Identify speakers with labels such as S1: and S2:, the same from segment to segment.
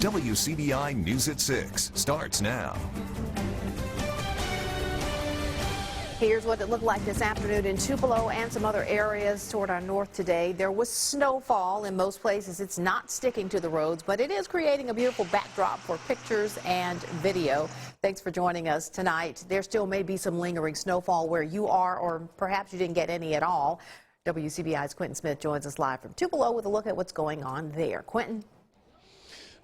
S1: WCBI News at 6 starts now.
S2: Here's what it looked like this afternoon in Tupelo and some other areas toward our north today. There was snowfall in most places. It's not sticking to the roads, but it is creating a beautiful backdrop for pictures and video. Thanks for joining us tonight. There still may be some lingering snowfall where you are, or perhaps you didn't get any at all. WCBI's Quentin Smith joins us live from Tupelo with a look at what's going on there. Quentin?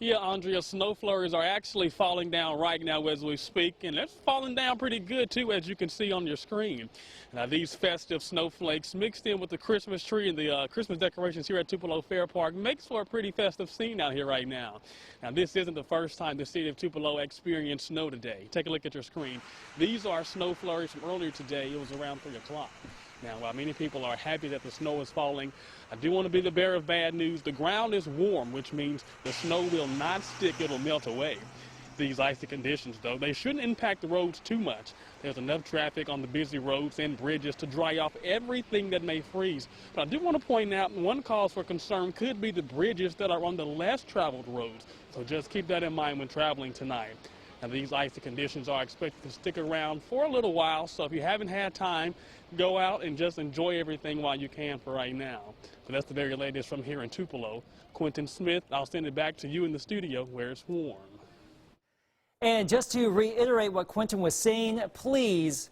S3: Yeah, Andrea, snow flurries are actually falling down right now as we speak, and it's falling down pretty good, too, as you can see on your screen. Now, these festive snowflakes mixed in with the Christmas tree and the Christmas decorations here at Tupelo Fair Park makes for a pretty festive scene out here right now. Now, this isn't the first time the city of Tupelo experienced snow today. Take a look at your screen. These are snow flurries from earlier today. It was around 3 o'clock. Now, while many people are happy that the snow is falling, I do want to be the bearer of bad news. The ground is warm, which means the snow will not stick. It'll melt away. These icy conditions, though, they shouldn't impact the roads too much. There's enough traffic on the busy roads and bridges to dry off everything that may freeze. But I do want to point out one cause for concern could be the bridges that are on the less traveled roads. So just keep that in mind when traveling tonight. Now, these icy conditions are expected to stick around for a little while, so if you haven't had time, go out and just enjoy everything while you can for right now. So that's the very latest from here in Tupelo. Quentin Smith, I'll send it back to you in the studio where it's warm.
S4: And just to reiterate what Quentin was saying, please,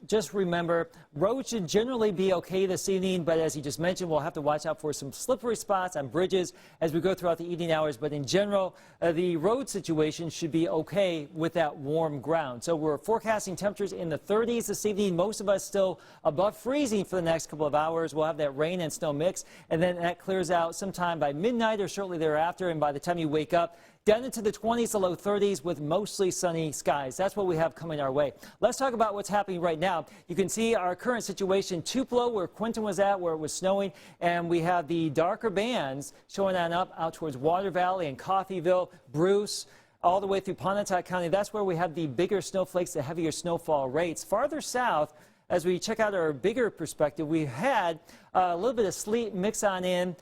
S4: just remember, roads should generally be okay this evening, but as he just mentioned, we'll have to watch out for some slippery spots on bridges as we go throughout the evening hours. But in general, the road situation should be okay with that warm ground. So we're forecasting temperatures in the 30s this evening. Most of us still above freezing for the next couple of hours. We'll have that rain and snow mix, and then that clears out sometime by midnight or shortly thereafter. And by the time you wake up, down into the 20s to low 30s with mostly sunny skies. That's what we have coming our way. Let's talk about what's happening right now. You can see our current situation, Tupelo, where Quentin was at, where it was snowing, and we have the darker bands showing on up out towards Water Valley and Coffeyville, Bruce, all the way through Pontotoc County. That's where we have the bigger snowflakes, the heavier snowfall rates. Farther south, as we check out our bigger perspective, we had a little bit of sleet mix on in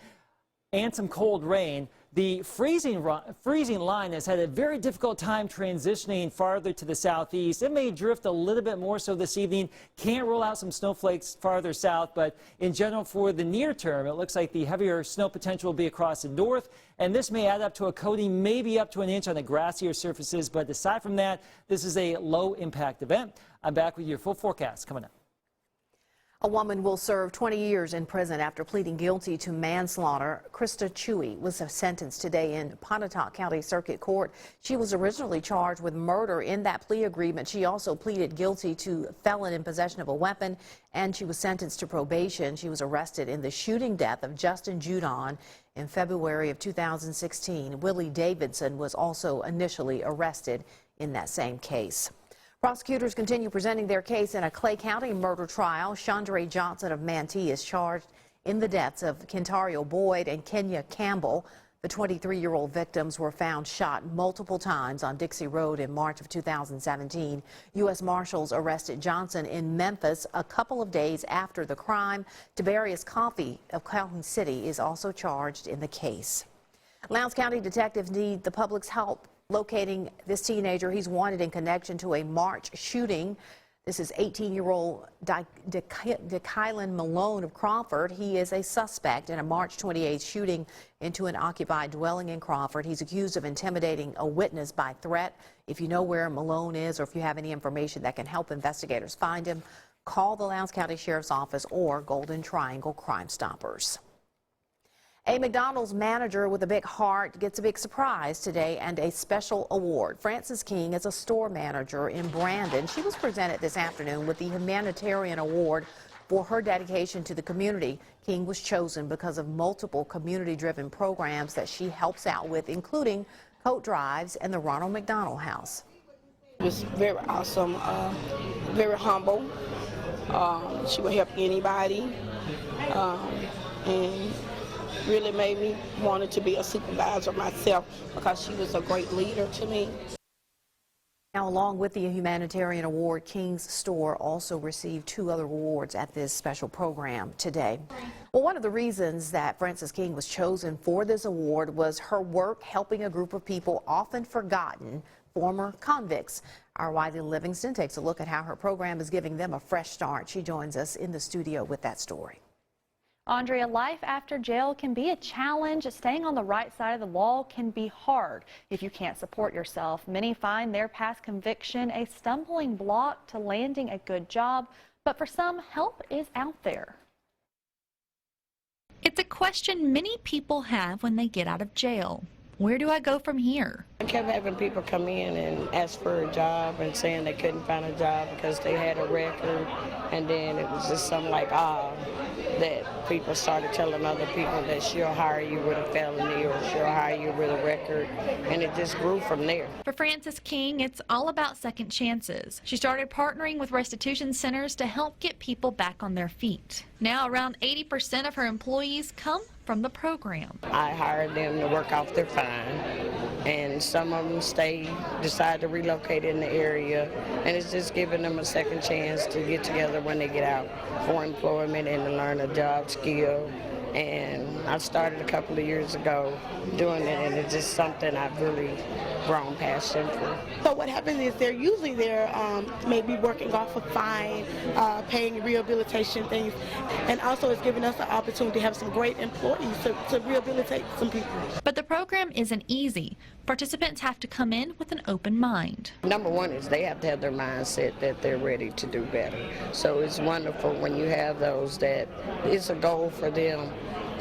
S4: and some cold rain. The freezing line has had a very difficult time transitioning farther to the southeast. It may drift a little bit more so this evening. Can't rule out some snowflakes farther south, but in general for the near term, it looks like the heavier snow potential will be across the north, and this may add up to a coating, maybe up to an inch on the grassier surfaces. But aside from that, this is a low impact event. I'm back with your full forecast coming up.
S2: A woman will serve 20 years in prison after pleading guilty to manslaughter. Krista Chewy was sentenced today in Pontotoc County Circuit Court. She was originally charged with murder in that plea agreement. She also pleaded guilty to felon in possession of a weapon, and she was sentenced to probation. She was arrested in the shooting death of Justin Judon in February of 2016. Willie Davidson was also initially arrested in that same case. Prosecutors continue presenting their case in a Clay County murder trial. Chandra Johnson of Manatee is charged in the deaths of Kentario Boyd and Kenya Campbell. The 23-year-old victims were found shot multiple times on Dixie Road in March of 2017. U.S. Marshals arrested Johnson in Memphis a couple of days after the crime. Tiberius Coffey of Calhoun City is also charged in the case. Lowndes County detectives need the public's help locating this teenager. He's wanted in connection to a March shooting. This is 18-year-old Kylan Malone of Crawford. He is a suspect in a March 28th shooting into an occupied dwelling in Crawford. He's accused of intimidating a witness by threat. If you know where Malone is, or if you have any information that can help investigators find him, call the Lowndes County Sheriff's Office or Golden Triangle Crime Stoppers. A McDonald's manager with a big heart gets a big surprise today and a special award. Frances King is a store manager in Brandon. She was presented this afternoon with the Humanitarian Award for her dedication to the community. King was chosen because of multiple community-driven programs that she helps out with, including coat drives and the Ronald McDonald House.
S5: It was very awesome, very humble. She would help anybody, and really made me wanted to be a supervisor myself because she was a great leader to me.
S2: Now Now, along with the humanitarian award, King's Store also received 2 other awards at this special program today. Well, one of the reasons that Frances King was chosen for this award was her work helping a group of people often forgotten, former convicts. Our Wiley Livingston takes a look at how her program is giving them a fresh start. She joins us in the studio with that story.
S6: Andrea, life after jail can be a challenge. Staying on the right side of the law can be hard if you can't support yourself. Many find their past conviction a stumbling block to landing a good job, but for some, help is out there.
S7: It's a question many people have when they get out of jail. Where do I go from here?
S5: I kept having people come in and ask for a job and saying they couldn't find a job because they had a record, and then it was just something like, that people started telling other people that she'll hire you with a felony or she'll hire you with a record, and it just grew from there.
S7: For Frances King, it's all about second chances. She started partnering with restitution centers to help get people back on their feet. Now around 80% of her employees come from the program.
S5: I hired them to work off their fine, and some of them decide to relocate in the area, and it's just giving them a second chance to get together when they get out for employment and to learn a job skill. And I started a couple of years ago doing it, and it's just something I've really grown passion for.
S8: So what happens is they're usually maybe working off a fine, paying rehabilitation things, and also it's giving us the opportunity to have some great employees to rehabilitate some people.
S7: But the program isn't easy. Participants have to come in with an open mind.
S5: Number one is they have to have their mindset that they're ready to do better. So it's wonderful when you have those that it's a goal for them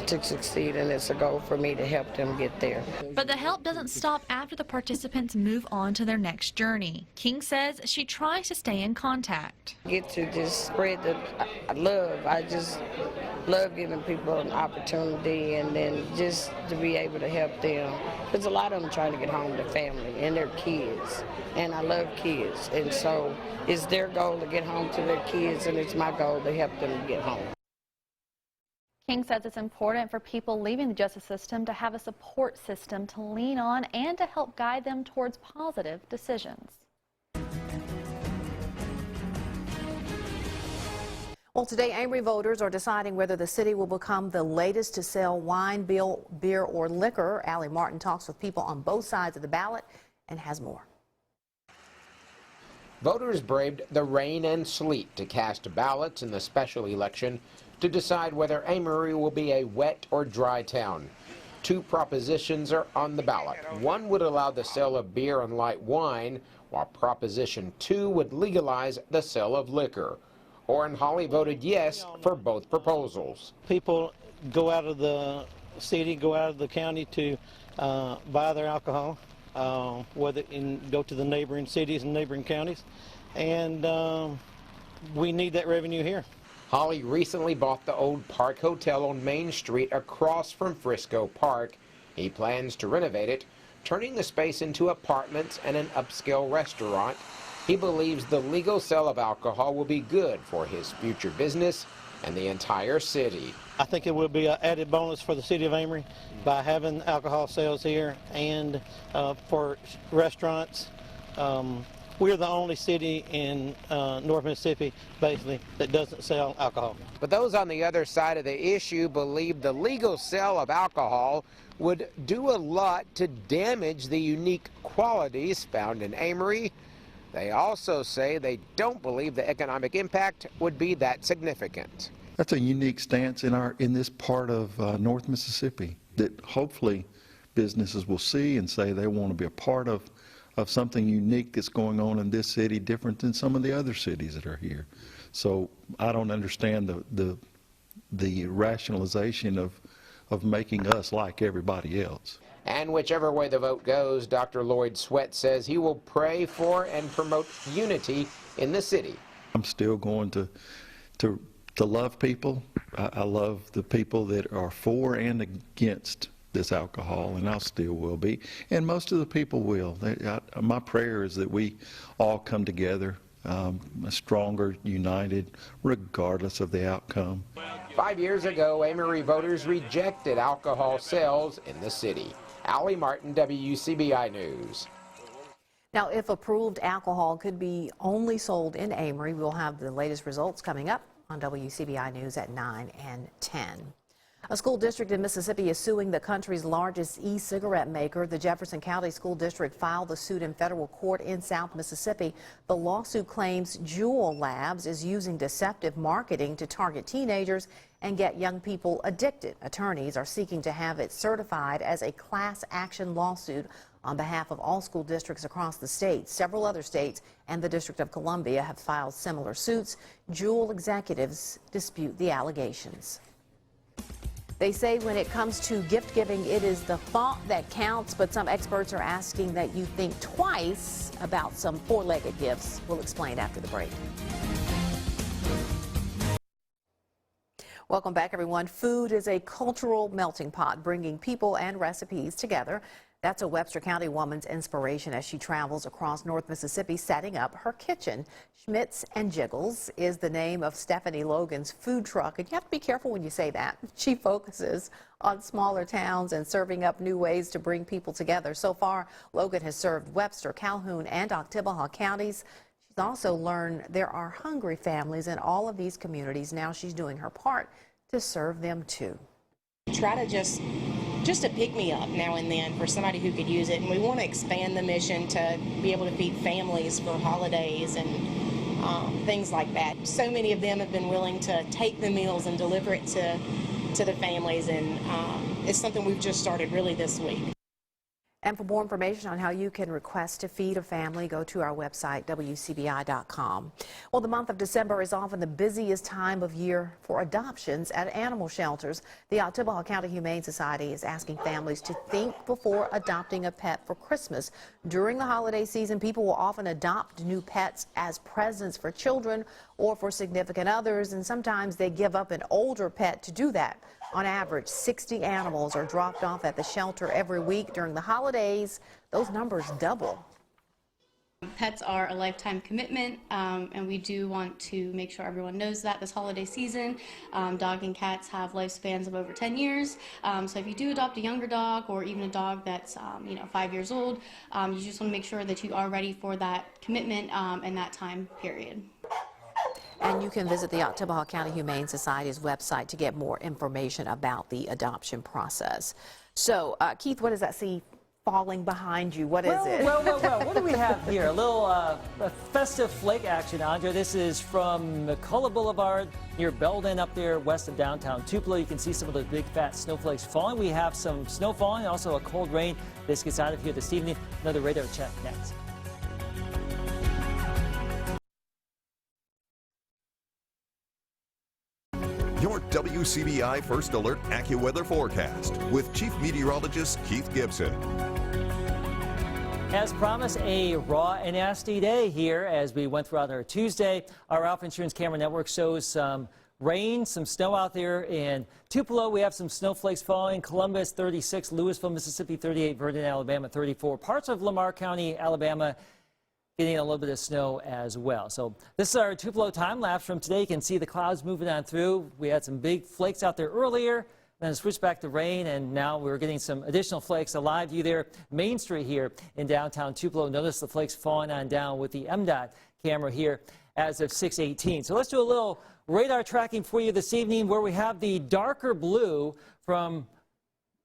S5: to succeed, and it's a goal for me to help them get there.
S7: But the help doesn't stop after the participants move on to their next journey. King says she tries to stay in contact.
S5: Get to just spread the love. I just love giving people an opportunity, and then just to be able to help them. Because a lot of them trying to get home to family and their kids, and I love kids, and so it's their goal to get home to their kids, and it's my goal to help them get home.
S6: King says it's important for people leaving the justice system to have a support system to lean on and to help guide them towards positive decisions.
S2: Well, today, Amory voters are deciding whether the city will become the latest to sell wine, beer, or liquor. Allie Martin talks with people on both sides of the ballot and has more.
S9: Voters braved the rain and sleet to cast ballots in the special election to decide whether Amory will be a wet or dry town. 2 propositions are on the ballot. One would allow the sale of beer and light wine, while Proposition 2 would legalize the sale of liquor. Orrin Hawley voted yes for both proposals.
S10: People go out of the city, go out of the county to buy their alcohol, go to the neighboring cities and neighboring counties, and we need that revenue here.
S9: Hawley recently bought the old Park Hotel on Main Street across from Frisco Park. He plans to renovate it, turning the space into apartments and an upscale restaurant. He believes the legal sale of alcohol will be good for his future business and the entire city.
S10: I think it will be an added bonus for the city of Amory by having alcohol sales here, and for restaurants. We're the only city in North Mississippi, basically, that doesn't sell alcohol.
S9: But those on the other side of the issue believe the legal sale of alcohol would do a lot to damage the unique qualities found in Amory. They also say they don't believe the economic impact would be that significant.
S11: That's a unique stance in this part of North Mississippi that hopefully businesses will see and say they want to be a part of something unique that's going on in this city, different than some of the other cities that are here. So I don't understand the rationalization of making us like everybody else.
S9: And whichever way the vote goes, Dr. Lloyd Sweat says he will pray for and promote unity in the city.
S11: I'm still going to love people. I love the people that are for and against this alcohol, and I still will be, and most of the people will. My prayer is that we all come together, stronger, united, regardless of the outcome.
S9: 5 years ago, Amory voters rejected alcohol sales in the city. Allie Martin, WCBI News.
S2: Now, if approved, alcohol could be only sold in Amory. We'll have the latest results coming up on WCBI News at 9 and 10. A school district in Mississippi is suing the country's largest e-cigarette maker. The Jefferson County School District filed the suit in federal court in South Mississippi. The lawsuit claims Juul Labs is using deceptive marketing to target teenagers and get young people addicted. Attorneys are seeking to have it certified as a class action lawsuit on behalf of all school districts across the state. Several other states and the District of Columbia have filed similar suits. Juul executives dispute the allegations. They say when it comes to gift giving, it is the thought that counts, but some experts are asking that you think twice about some four-legged gifts. We'll explain after the break. Welcome back, everyone. Food is a cultural melting pot, bringing people and recipes together. That's a Webster County woman's inspiration as she travels across North Mississippi setting up her kitchen. Schmitz and Jiggles is the name of Stephanie Logan's food truck, and you have to be careful when you say that. She focuses on smaller towns and serving up new ways to bring people together. So far, Logan has served Webster, Calhoun, and Oktibbeha counties. She's also learned there are hungry families in all of these communities. Now she's doing her part to serve them too.
S12: Try to just a pick-me-up now and then for somebody who could use it, and we want to expand the mission to be able to feed families for holidays and things like that. So many of them have been willing to take the meals and deliver it to the families, and it's something we've just started really this week.
S2: And for more information on how you can request to feed a family, go to our website, WCBI.com. Well, the month of December is often the busiest time of year for adoptions at animal shelters. The Oktibbeha County Humane Society is asking families to think before adopting a pet for Christmas. During the holiday season, people will often adopt new pets as presents for children or for significant others, and sometimes they give up an older pet to do that. On average, 60 animals are dropped off at the shelter every week. During the holidays, those numbers double.
S13: Pets are a lifetime commitment, and we do want to make sure everyone knows that this holiday season. Dog and cats have lifespans of over 10 years. So if you do adopt a younger dog or even a dog that's 5 years old, you just want to make sure that you are ready for that commitment and that time period.
S2: And you can visit the Oktibbeha County Humane Society's website to get more information about the adoption process. So, Keith, what does that see falling behind you? What is it?
S4: Well, what do we have here? A little festive flake action, Andrea. This is from McCullough Boulevard near Belden up there west of downtown Tupelo. You can see some of those big fat snowflakes falling. We have some snow falling, also a cold rain. This gets out of here this evening. Another radar check next.
S1: Your WCBI First Alert AccuWeather forecast with Chief Meteorologist Keith Gibson.
S4: As promised, a raw and nasty day here as we went throughout our Tuesday. Our Alpha Insurance Camera Network shows some rain, some snow out there in Tupelo. We have some snowflakes falling. Columbus 36, Louisville, Mississippi 38, Vernon, Alabama 34. Parts of Lamar County, Alabama getting a little bit of snow as well. So this is our Tupelo time lapse from today. You can see the clouds moving on through. We had some big flakes out there earlier, then switched back to rain, and now we're getting some additional flakes. A live view there, Main Street here in downtown Tupelo. Notice the flakes falling on down with the MDOT camera here as of 6:18. So let's do a little radar tracking for you this evening where we have the darker blue from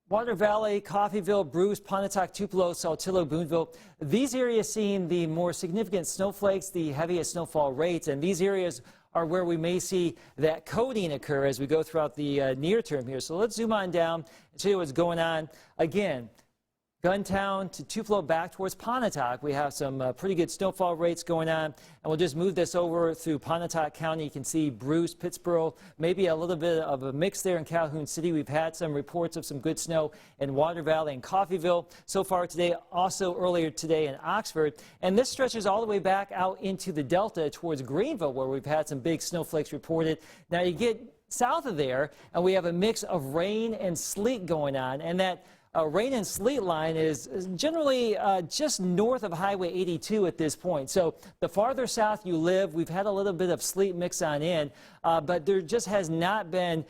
S4: Water Valley, Coffeyville, Bruce, Pontotoc, Tupelo, Saltillo, Boonville. These areas seeing the more significant snowflakes, the heaviest snowfall rates, and these areas are where we may see that coating occur as we go throughout the near term here. So let's zoom on down and show you what's going on. Again, Guntown to Tupelo back towards Pontotoc. We have some pretty good snowfall rates going on. And we'll just move this over through Pontotoc County. You can see Bruce, Pittsboro, maybe a little bit of a mix there in Calhoun City. We've had some reports of some good snow in Water Valley and Coffeyville so far today, also earlier today in Oxford. And this stretches all the way back out into the Delta towards Greenville, where we've had some big snowflakes reported. Now you get south of there, and we have a mix of rain and sleet going on. And that rain and sleet line is generally just north of Highway 82 at this point. So the farther south you live, we've had a little bit of sleet mix on in, but there just has not been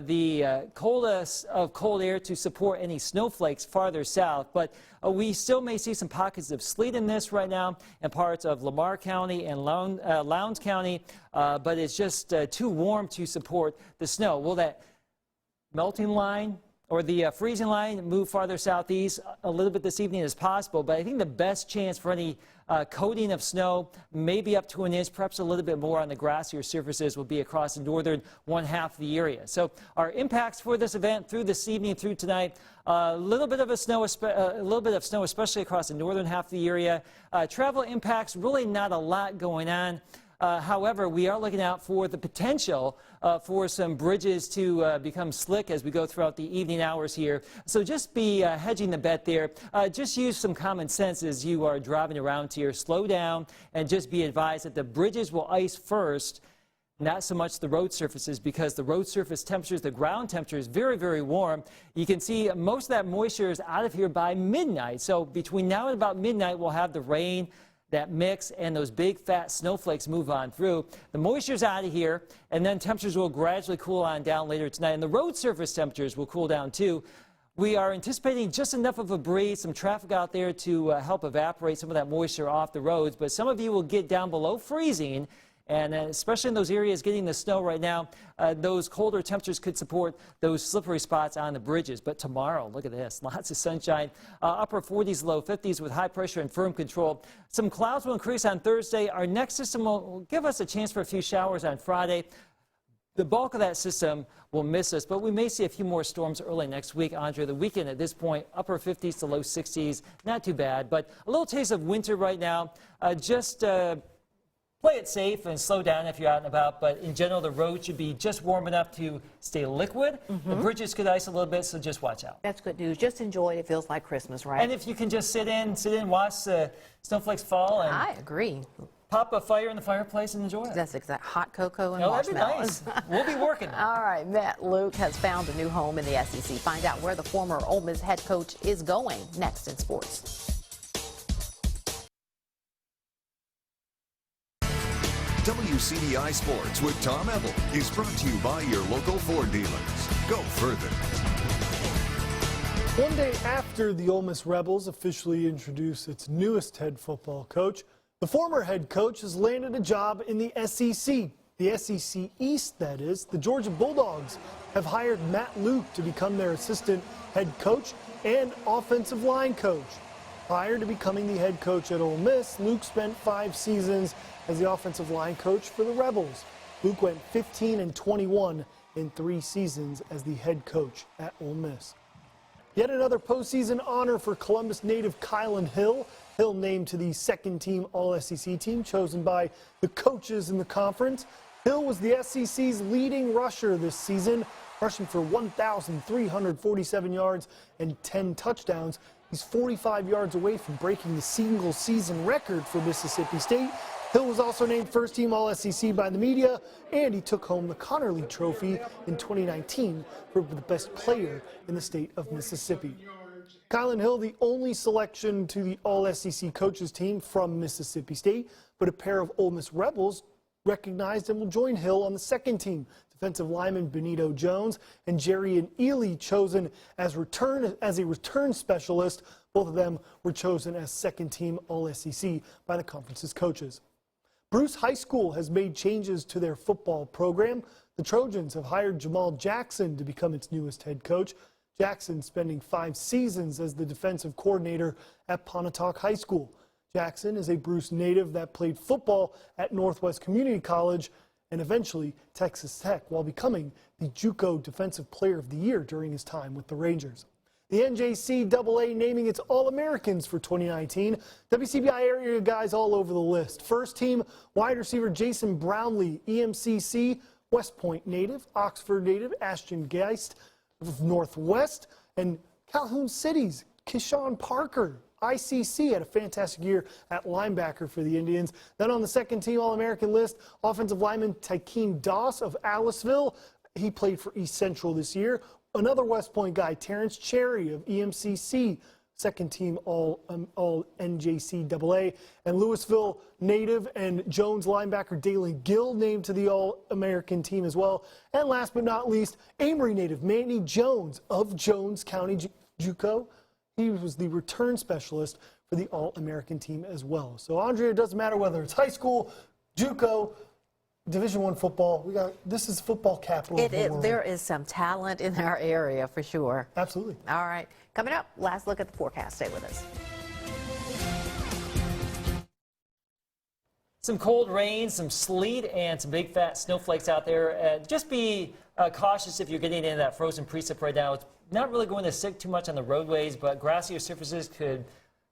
S4: the coldest of cold air to support any snowflakes farther south. But we still may see some pockets of sleet in this right now in parts of Lamar County and Lowndes County, but it's just too warm to support the snow. Will that melting line or the freezing line move farther southeast a little bit this evening as possible? But I think the best chance for any coating of snow, maybe up to an inch, perhaps a little bit more on the grassier surfaces, will be across the northern one half of the area. So our impacts for this event through this evening through tonight, a little bit of snow, especially across the northern half of the area. Travel impacts, really not a lot going on. However, we are looking out for the potential for some bridges to become slick as we go throughout the evening hours here. So just be hedging the bet there. Just use some common sense as you are driving around here. Slow down and just be advised that the bridges will ice first, not so much the road surfaces, because the road surface temperatures, the ground temperature is very, very warm. You can see most of that moisture is out of here by midnight. So between now and about midnight, we'll have the rain, that mix, and those big fat snowflakes move on through. The moisture's out of here, and then temperatures will gradually cool on down later tonight, and the road surface temperatures will cool down too. We are anticipating just enough of a breeze, some traffic out there to help evaporate some of that moisture off the roads, but some of you will get down below freezing. And especially in those areas getting the snow right now, those colder temperatures could support those slippery spots on the bridges. But tomorrow, look at this, lots of sunshine, upper 40s, low 50s with high pressure and firm control. Some clouds will increase on Thursday. Our next system will give us a chance for a few showers on Friday. The bulk of that system will miss us, but we may see a few more storms early next week. Andre, the weekend at this point, upper 50s to low 60s, not too bad, but a little taste of winter right now. Play it safe and slow down if you're out and about, but in general, the road should be just warm enough to stay liquid. The bridges could ice a little bit, so just watch out.
S2: That's good news. Just enjoy it. It feels like Christmas, right?
S4: And if you can just sit in, watch the snowflakes fall. And
S2: I agree.
S4: Pop a fire in the fireplace and enjoy it.
S2: That's exact. Hot cocoa and
S4: that'd be
S2: marshmallows.
S4: nice. We'll be working.
S2: All right, Matt Luke has found a new home in the SEC. Find out where the former Ole Miss head coach is going next in sports.
S1: WCBI Sports with Tom Ebel is brought to you by your local Ford dealers. Go further.
S14: One day after the Ole Miss Rebels officially introduced its newest head football coach, the former head coach has landed a job in the SEC. The SEC East, that is. The Georgia Bulldogs have hired Matt Luke to become their assistant head coach and offensive line coach. Prior to becoming the head coach at Ole Miss, Luke spent 5 seasons as the offensive line coach for the Rebels. Luke went 15-21 in 3 seasons as the head coach at Ole Miss. Yet another postseason honor for Columbus native Kylan Hill. Hill named to the second-team All-SEC team chosen by the coaches in the conference. Hill was the SEC's leading rusher this season, rushing for 1,347 yards and 10 touchdowns. He's 45 yards away from breaking the single-season record for Mississippi State. Hill was also named first-team All-SEC by the media, and he took home the Connerly Trophy in 2019 for the best player in the state of Mississippi. Kylan Hill, the only selection to the All-SEC coaches team from Mississippi State, but a pair of Ole Miss Rebels recognized and will join Hill on the second team. Defensive lineman Benito Jones and Jerry Ely chosen as a return specialist. Both of them were chosen as second-team All-SEC by the conference's coaches. Bruce High School has made changes to their football program. The Trojans have hired Jamal Jackson to become its newest head coach. Jackson spending 5 seasons as the defensive coordinator at Pontotoc High School. Jackson is a Bruce native that played football at Northwest Community College and eventually Texas Tech while becoming the JUCO Defensive Player of the Year during his time with the Rangers. The NJCAA naming its All-Americans for 2019. WCBI area guys all over the list. First team wide receiver Jason Brownlee, EMCC, West Point native, Oxford native Ashton Geist of Northwest, and Calhoun City's Keyshawn Parker. ICC had a fantastic year at linebacker for the Indians. Then on the second team All-American list, offensive lineman Tykeem Doss of Aliceville. He played for East Central this year. Another West Point guy, Terrence Cherry of EMCC. second team all NJCAA. And Louisville native and Jones linebacker Dalen Gill named to the All-American team as well. And last but not least, Amory native Manny Jones of Jones County JUCO. He was the return specialist for the All-American team as well. So, Andrea, it doesn't matter whether it's high school, JUCO, Division I football. This is football capital of the world.
S2: There is some talent in our area for sure.
S14: Absolutely.
S2: All right. Coming up, last look at the forecast. Stay with us.
S4: Some cold rain, some sleet, and some big fat snowflakes out there. Just be cautious if you're getting into that frozen precip right now. It's not really going to stick too much on the roadways, but grassier surfaces could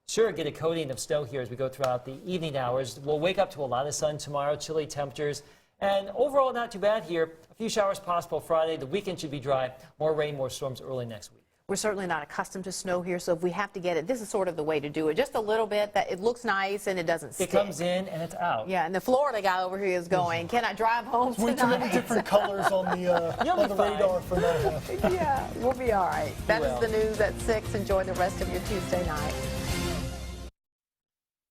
S4: sure get a coating of snow here as we go throughout the evening hours. We'll wake up to a lot of sun tomorrow, chilly temperatures, and overall not too bad here. A few showers possible Friday. The weekend should be dry. More rain, more storms early next week.
S2: We're certainly not accustomed to snow here, so if we have to get it, this is sort of the way to do it. Just a little bit, that it looks nice and it doesn't stick.
S4: It comes in and it's out.
S2: Yeah, and the Florida guy over here is going, can I drive home tonight?
S14: Way too many different colors on the radar for that.
S2: Yeah, we'll be all right. That is the news at 6. Enjoy the rest of your Tuesday night.